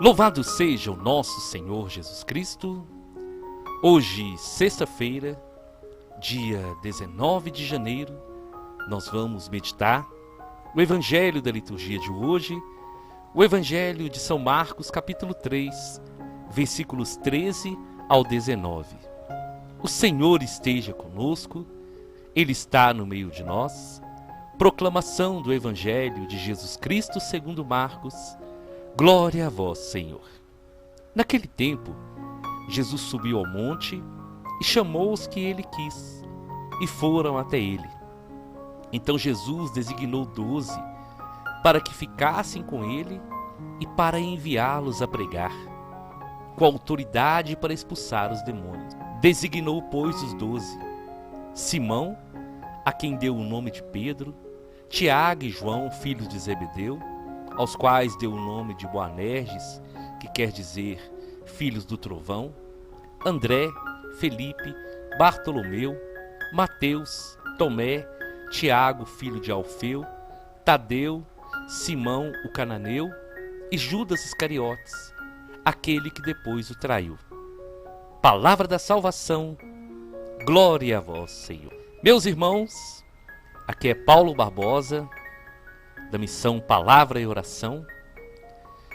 Louvado seja o nosso Senhor Jesus Cristo. Hoje, sexta-feira, dia 19 de janeiro, nós vamos meditar o Evangelho da liturgia de hoje, o Evangelho de São Marcos, capítulo 3, versículos 13 ao 19. O Senhor esteja conosco, Ele está no meio de nós. Proclamação do Evangelho de Jesus Cristo segundo Marcos. Glória a vós, Senhor. Naquele tempo, Jesus subiu ao monte e chamou os que ele quis, e foram até ele. Então Jesus designou 12 para que ficassem com ele e para enviá-los a pregar, com autoridade para expulsar os demônios. Designou, pois, os 12: Simão, a quem deu o nome de Pedro, Tiago e João, filhos de Zebedeu, aos quais deu o nome de Boanerges, que quer dizer filhos do trovão, André, Felipe, Bartolomeu, Mateus, Tomé, Tiago, filho de Alfeu, Tadeu, Simão, o cananeu, e Judas Iscariotes, aquele que depois o traiu. Palavra da salvação, glória a vós, Senhor. Meus irmãos, aqui é Paulo Barbosa, da missão Palavra e Oração.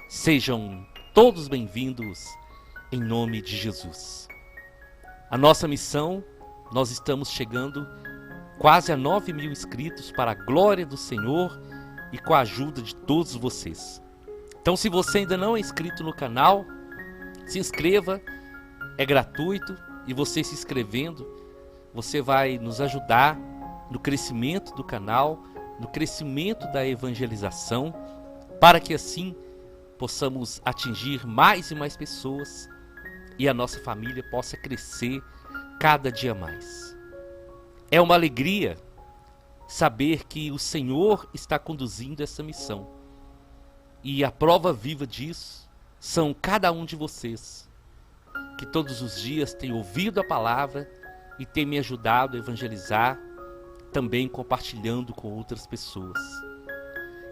Sejam todos bem-vindos em nome de Jesus. A nossa missão, nós estamos chegando quase a 9.000 inscritos para a glória do Senhor e com a ajuda de todos vocês. Então, se você ainda não é inscrito no canal, se inscreva, é gratuito, e você se inscrevendo, você vai nos ajudar no crescimento do canal, no crescimento da evangelização, para que assim possamos atingir mais e mais pessoas e a nossa família possa crescer cada dia mais. É uma alegria saber que o Senhor está conduzindo essa missão. E a prova viva disso são cada um de vocês, que todos os dias têm ouvido a palavra e têm me ajudado a evangelizar, também compartilhando com outras pessoas.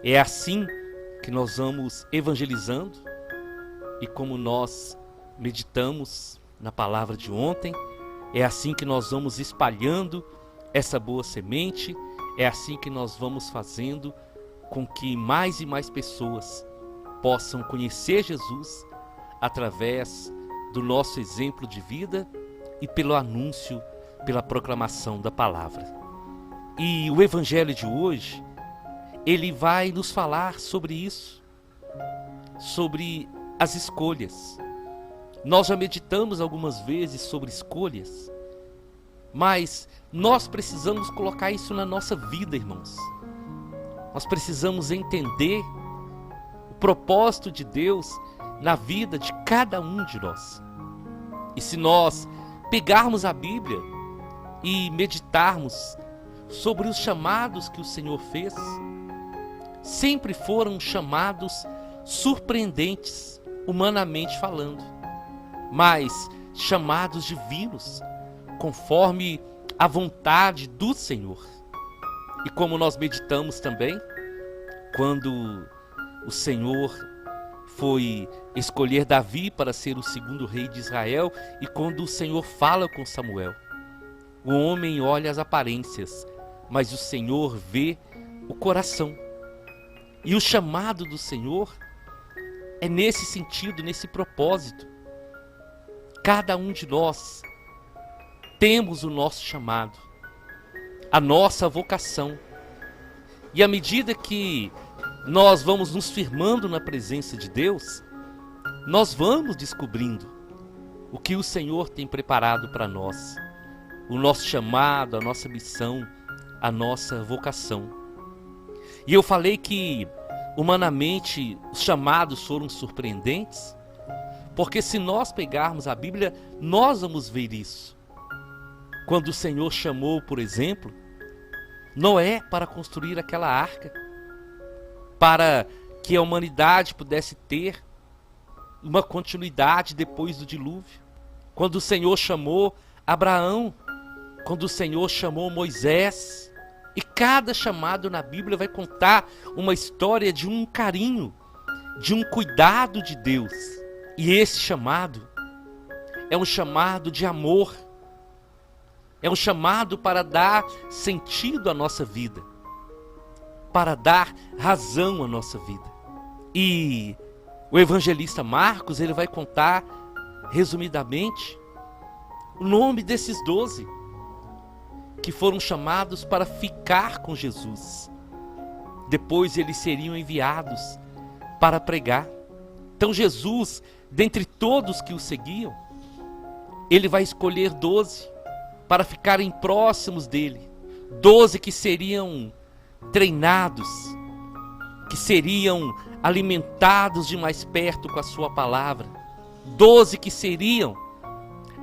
É assim que nós vamos evangelizando, e como nós meditamos na palavra de ontem, é assim que nós vamos espalhando essa boa semente, é assim que nós vamos fazendo com que mais e mais pessoas possam conhecer Jesus através do nosso exemplo de vida e pelo anúncio, pela proclamação da palavra. E o Evangelho de hoje, ele vai nos falar sobre isso, sobre as escolhas. Nós já meditamos algumas vezes sobre escolhas, mas nós precisamos colocar isso na nossa vida, irmãos. Nós precisamos entender o propósito de Deus na vida de cada um de nós. E se nós pegarmos a Bíblia e meditarmos sobre os chamados que o Senhor fez, sempre foram chamados surpreendentes, humanamente falando, mas chamados divinos, conforme a vontade do Senhor. E como nós meditamos também, quando o Senhor foi escolher Davi para ser o segundo rei de Israel, e quando o Senhor fala com Samuel, o homem olha as aparências, mas o Senhor vê o coração. E o chamado do Senhor é nesse sentido, nesse propósito. Cada um de nós temos o nosso chamado, a nossa vocação. E à medida que nós vamos nos firmando na presença de Deus, nós vamos descobrindo o que o Senhor tem preparado para nós, o nosso chamado, a nossa missão, a nossa vocação. E eu falei que humanamente os chamados foram surpreendentes, porque se nós pegarmos a Bíblia, nós vamos ver isso. Quando o Senhor chamou, por exemplo, Noé para construir aquela arca, para que a humanidade pudesse ter uma continuidade depois do dilúvio. Quando o Senhor chamou Abraão, quando o Senhor chamou Moisés. E cada chamado na Bíblia vai contar uma história de um carinho de um cuidado de Deus. E esse chamado é um chamado de amor. É um chamado para dar sentido à nossa vida, para dar razão à nossa vida. E o evangelista Marcos, ele vai contar, resumidamente, o nome desses 12 que foram chamados para ficar com Jesus. Depois eles seriam enviados para pregar. Então Jesus, dentre todos que o seguiam, ele vai escolher 12 para ficarem próximos dele. 12 que seriam treinados, que seriam alimentados de mais perto com a sua palavra. 12 que seriam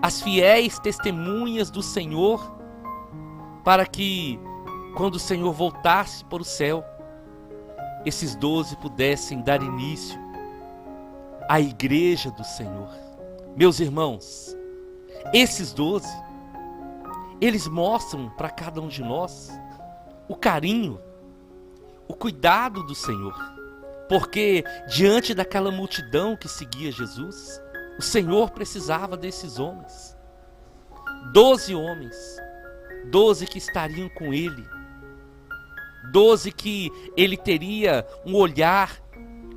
as fiéis testemunhas do Senhor, para que, quando o Senhor voltasse para o céu, esses 12 pudessem dar início à igreja do Senhor. Meus irmãos, esses 12, eles mostram para cada um de nós o carinho, o cuidado do Senhor. Porque diante daquela multidão que seguia Jesus, o Senhor precisava desses homens. 12 homens, 12 que estariam com ele, 12 que ele teria um olhar,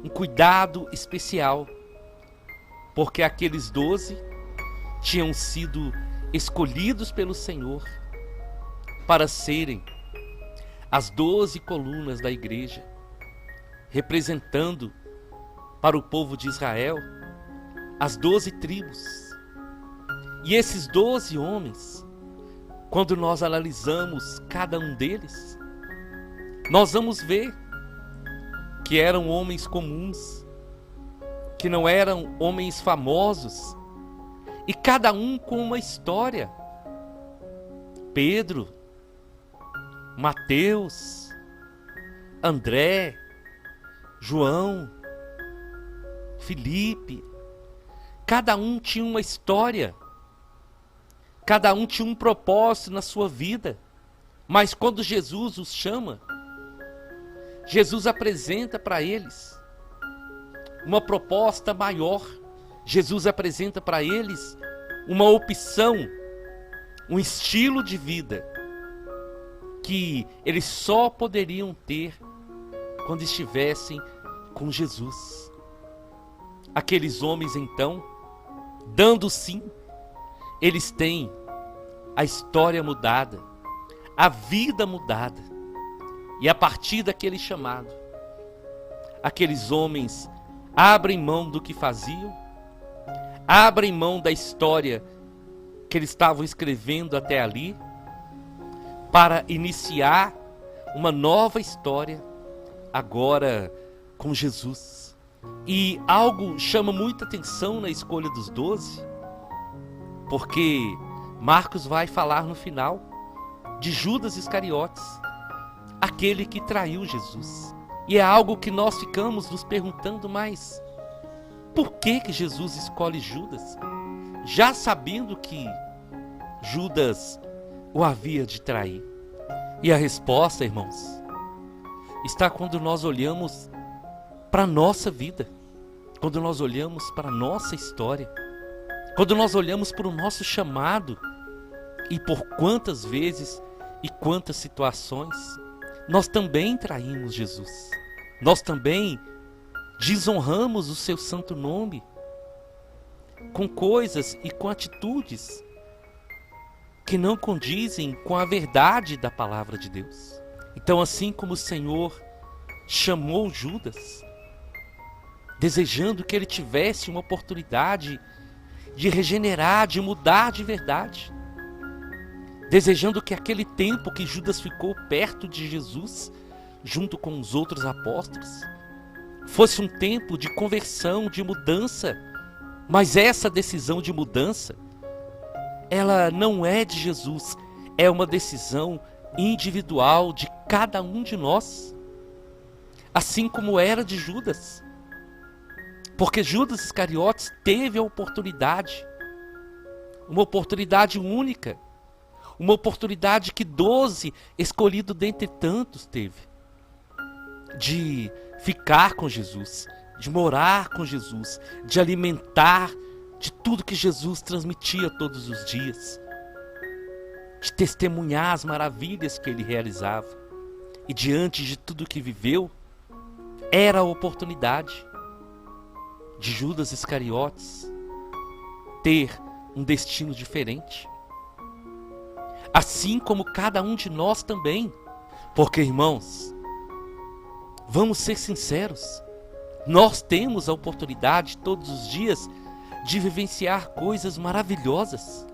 um cuidado especial. Porque aqueles 12 tinham sido escolhidos pelo Senhor para serem as 12 colunas da igreja, representando para o povo de Israel as 12 tribos. E esses 12 homens, quando nós analisamos cada um deles, nós vamos ver que eram homens comuns, que não eram homens famosos, e cada um com uma história. Pedro, Mateus, André, João, Filipe, cada um tinha uma história, cada um tinha um propósito na sua vida. Mas quando Jesus os chama, Jesus apresenta para eles uma proposta maior. Jesus apresenta para eles uma opção, um estilo de vida que eles só poderiam ter quando estivessem com Jesus. Aqueles homens, então, dando sim, eles têm a história mudada, a vida mudada. E a partir daquele chamado, aqueles homens abrem mão do que faziam, abrem mão da história que eles estavam escrevendo até ali, para iniciar uma nova história, agora com Jesus. E algo chama muita atenção na escolha dos 12, porque Marcos vai falar no final de Judas Iscariotes, aquele que traiu Jesus. E é algo que nós ficamos nos perguntando, mas por que Jesus escolhe Judas, já sabendo que Judas o havia de trair? E a resposta, irmãos, está quando nós olhamos para a nossa vida, quando nós olhamos para a nossa história, quando nós olhamos para o nosso chamado, e por quantas vezes e quantas situações nós também traímos Jesus, nós também desonramos o seu santo nome com coisas e com atitudes que não condizem com a verdade da palavra de Deus. Então, assim como o Senhor chamou Judas, desejando que ele tivesse uma oportunidade de regenerar, de mudar de verdade, desejando que aquele tempo que Judas ficou perto de Jesus, junto com os outros apóstolos, fosse um tempo de conversão, de mudança. Mas essa decisão de mudança, ela não é de Jesus, é uma decisão individual de cada um de nós, assim como era de Judas. Porque Judas Iscariotes teve a oportunidade, uma oportunidade única, uma oportunidade que 12, escolhido dentre tantos, teve, de ficar com Jesus, de morar com Jesus, de alimentar de tudo que Jesus transmitia todos os dias, de testemunhar as maravilhas que ele realizava. E diante de tudo que viveu, era a oportunidade de Judas Iscariotes ter um destino diferente. Assim como cada um de nós também. Porque, irmãos, vamos ser sinceros, nós temos a oportunidade todos os dias de vivenciar coisas maravilhosas.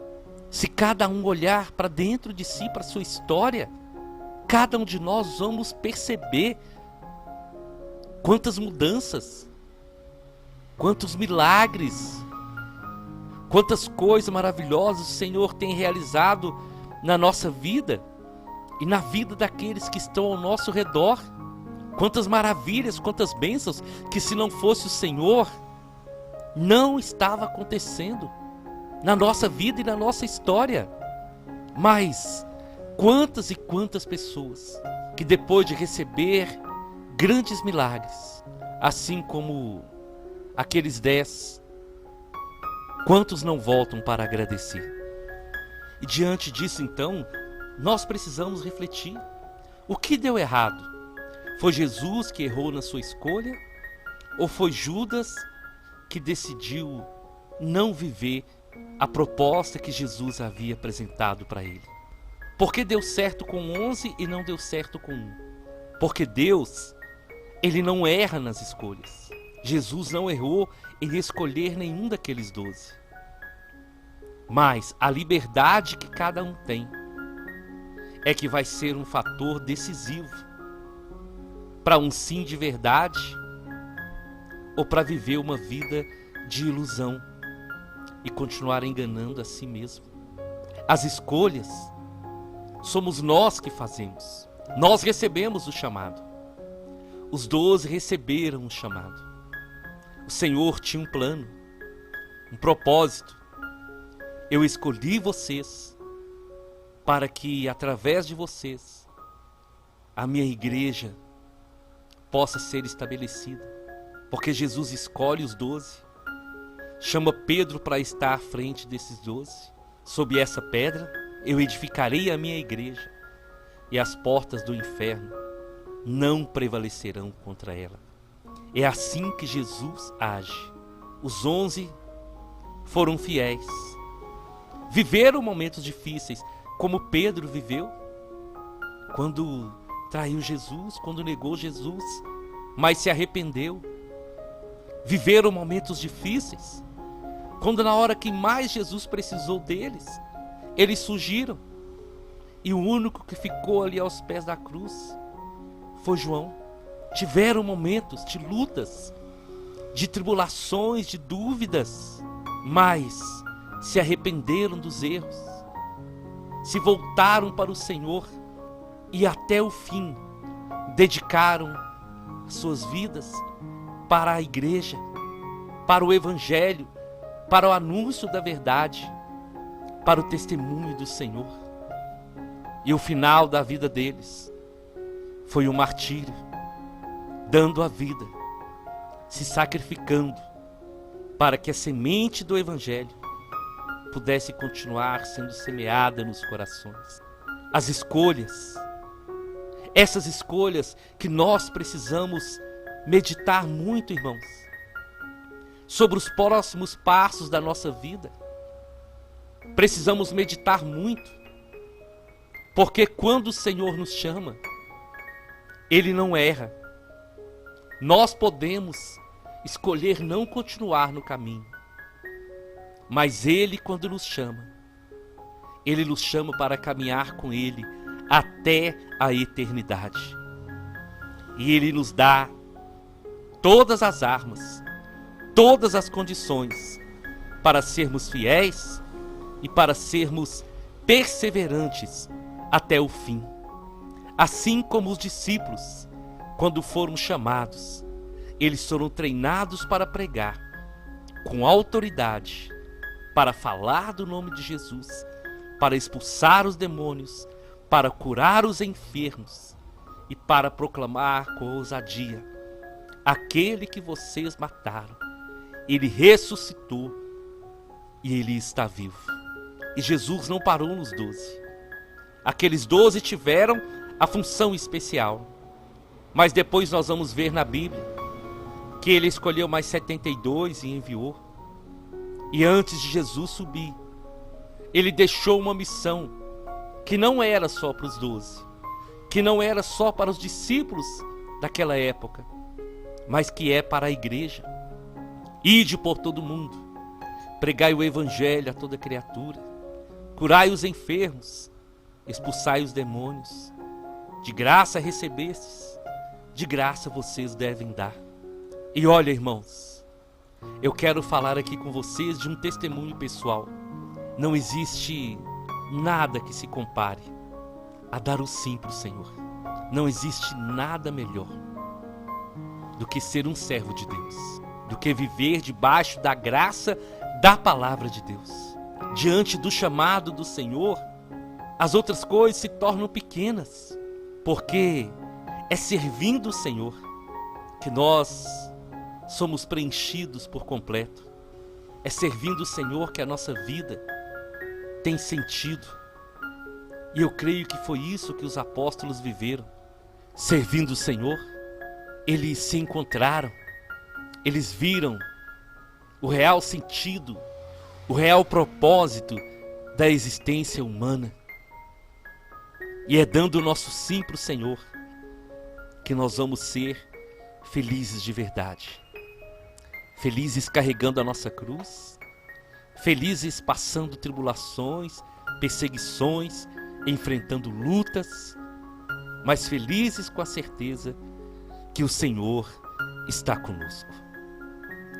Se cada um olhar para dentro de si, para a sua história, cada um de nós vamos perceber quantas mudanças, quantos milagres, quantas coisas maravilhosas o Senhor tem realizado na nossa vida e na vida daqueles que estão ao nosso redor. Quantas maravilhas, quantas bênçãos que, se não fosse o Senhor, não estava acontecendo na nossa vida e na nossa história. Mas quantas e quantas pessoas que, depois de receber grandes milagres, assim como aqueles 10, quantos não voltam para agradecer? E diante disso, então, nós precisamos refletir. O que deu errado? Foi Jesus que errou na sua escolha? Ou foi Judas que decidiu não viver a proposta que Jesus havia apresentado para ele? Por que deu certo com 11 e não deu certo com 1? Porque Deus, ele não erra nas escolhas. Jesus não errou em escolher nenhum daqueles 12. Mas a liberdade que cada um tem é que vai ser um fator decisivo para um sim de verdade ou para viver uma vida de ilusão e continuar enganando a si mesmo. As escolhas somos nós que fazemos. Nós recebemos o chamado. Os 12 receberam o chamado. O Senhor tinha um plano, um propósito. Eu escolhi vocês para que, através de vocês, a minha igreja possa ser estabelecida. Porque Jesus escolhe os 12, chama Pedro para estar à frente desses 12. Sob essa pedra eu edificarei a minha igreja, e as portas do inferno não prevalecerão contra ela. É assim que Jesus age. Os 11 foram fiéis, viveram momentos difíceis, como Pedro viveu, quando traiu Jesus, quando negou Jesus, mas se arrependeu. Viveram momentos difíceis, quando na hora que mais Jesus precisou deles, eles fugiram. E o único que ficou ali aos pés da cruz foi João. Tiveram momentos de lutas, de tribulações, de dúvidas, mas se arrependeram dos erros, se voltaram para o Senhor e até o fim dedicaram suas vidas para a igreja, para o evangelho, para o anúncio da verdade, para o testemunho do Senhor. E o final da vida deles foi um martírio, dando a vida, se sacrificando para que a semente do evangelho pudesse continuar sendo semeada nos corações. As escolhas, essas escolhas que nós precisamos meditar muito, irmãos, sobre os próximos passos da nossa vida. Precisamos meditar muito, porque quando o Senhor nos chama, Ele não erra. Nós podemos escolher não continuar no caminho, mas Ele, quando nos chama, Ele nos chama para caminhar com Ele até a eternidade. E Ele nos dá todas as armas, todas as condições para sermos fiéis e para sermos perseverantes até o fim. Assim como os discípulos, quando foram chamados, eles foram treinados para pregar com autoridade, para falar do nome de Jesus, para expulsar os demônios, para curar os enfermos e para proclamar com ousadia aquele que vocês mataram, ele ressuscitou e ele está vivo. E Jesus não parou nos 12. Aqueles 12 tiveram a função especial. Mas depois nós vamos ver na Bíblia que ele escolheu mais 72 e enviou. E antes de Jesus subir, ele deixou uma missão que não era só para os 12, que não era só para os discípulos daquela época, mas que é para a igreja. Ide por todo mundo, pregai o evangelho a toda criatura, curai os enfermos, expulsai os demônios. De graça recebestes, de graça vocês devem dar. E olha, irmãos, eu quero falar aqui com vocês de um testemunho pessoal. Não existe nada que se compare a dar o sim para o Senhor. Não existe nada melhor do que ser um servo de Deus, do que viver debaixo da graça da palavra de Deus. Diante do chamado do Senhor, as outras coisas se tornam pequenas, porque é servindo o Senhor que nós somos preenchidos por completo. É servindo o Senhor que a nossa vida tem sentido. E eu creio que foi isso que os apóstolos viveram. Servindo o Senhor, eles se encontraram, eles viram o real sentido, o real propósito da existência humana. E é dando o nosso sim para o Senhor que nós vamos ser felizes de verdade. Felizes carregando a nossa cruz, felizes passando tribulações, perseguições, enfrentando lutas, mas felizes com a certeza que o Senhor está conosco.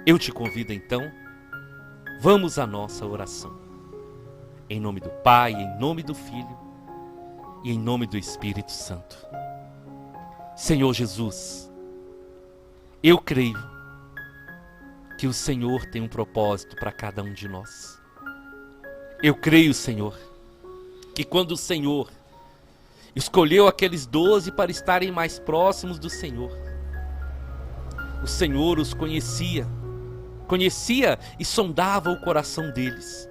Eu te convido então, vamos à nossa oração. Em nome do Pai, em nome do Filho e em nome do Espírito Santo. Senhor Jesus, eu creio que o Senhor tem um propósito para cada um de nós. Eu creio, Senhor, que quando o Senhor escolheu aqueles 12 para estarem mais próximos do Senhor, o Senhor os conhecia e sondava o coração deles.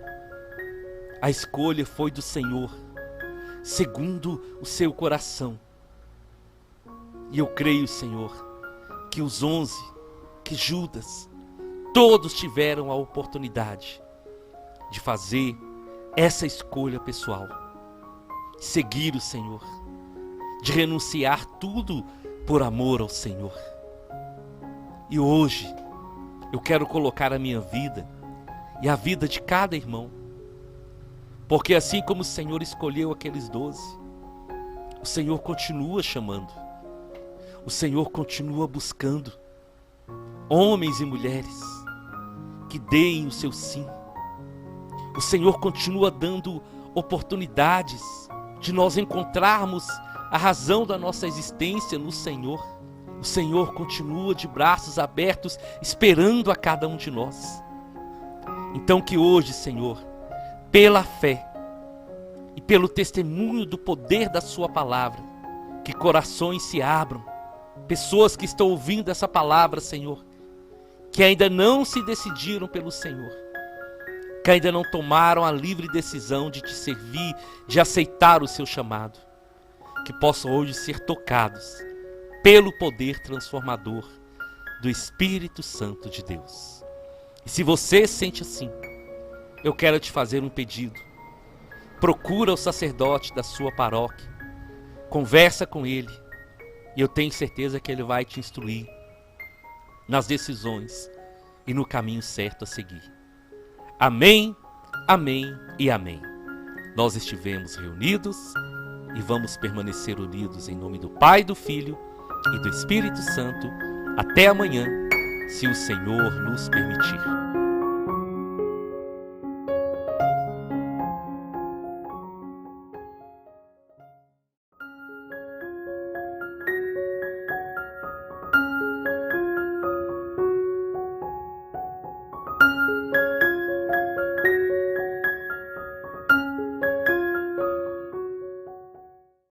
A escolha foi do Senhor, segundo o seu coração. E eu creio, Senhor, que os 11, que Judas, todos tiveram a oportunidade de fazer essa escolha pessoal, de seguir o Senhor, de renunciar tudo por amor ao Senhor. E hoje eu quero colocar a minha vida e a vida de cada irmão, porque assim como o Senhor escolheu aqueles 12, o Senhor continua chamando, o Senhor continua buscando homens e mulheres que deem o seu sim. O Senhor continua dando oportunidades de nós encontrarmos a razão da nossa existência no Senhor. O Senhor continua de braços abertos, esperando a cada um de nós. Então que hoje, Senhor, pela fé e pelo testemunho do poder da sua palavra, que corações se abram, pessoas que estão ouvindo essa palavra, Senhor, que ainda não se decidiram pelo Senhor, que ainda não tomaram a livre decisão de te servir, de aceitar o seu chamado, que possam hoje ser tocados pelo poder transformador do Espírito Santo de Deus. E se você sente assim, eu quero te fazer um pedido. Procura o sacerdote da sua paróquia, conversa com ele, e eu tenho certeza que ele vai te instruir nas decisões e no caminho certo a seguir. Amém, amém e amém. Nós estivemos reunidos e vamos permanecer unidos em nome do Pai, do Filho e do Espírito Santo até amanhã, se o Senhor nos permitir.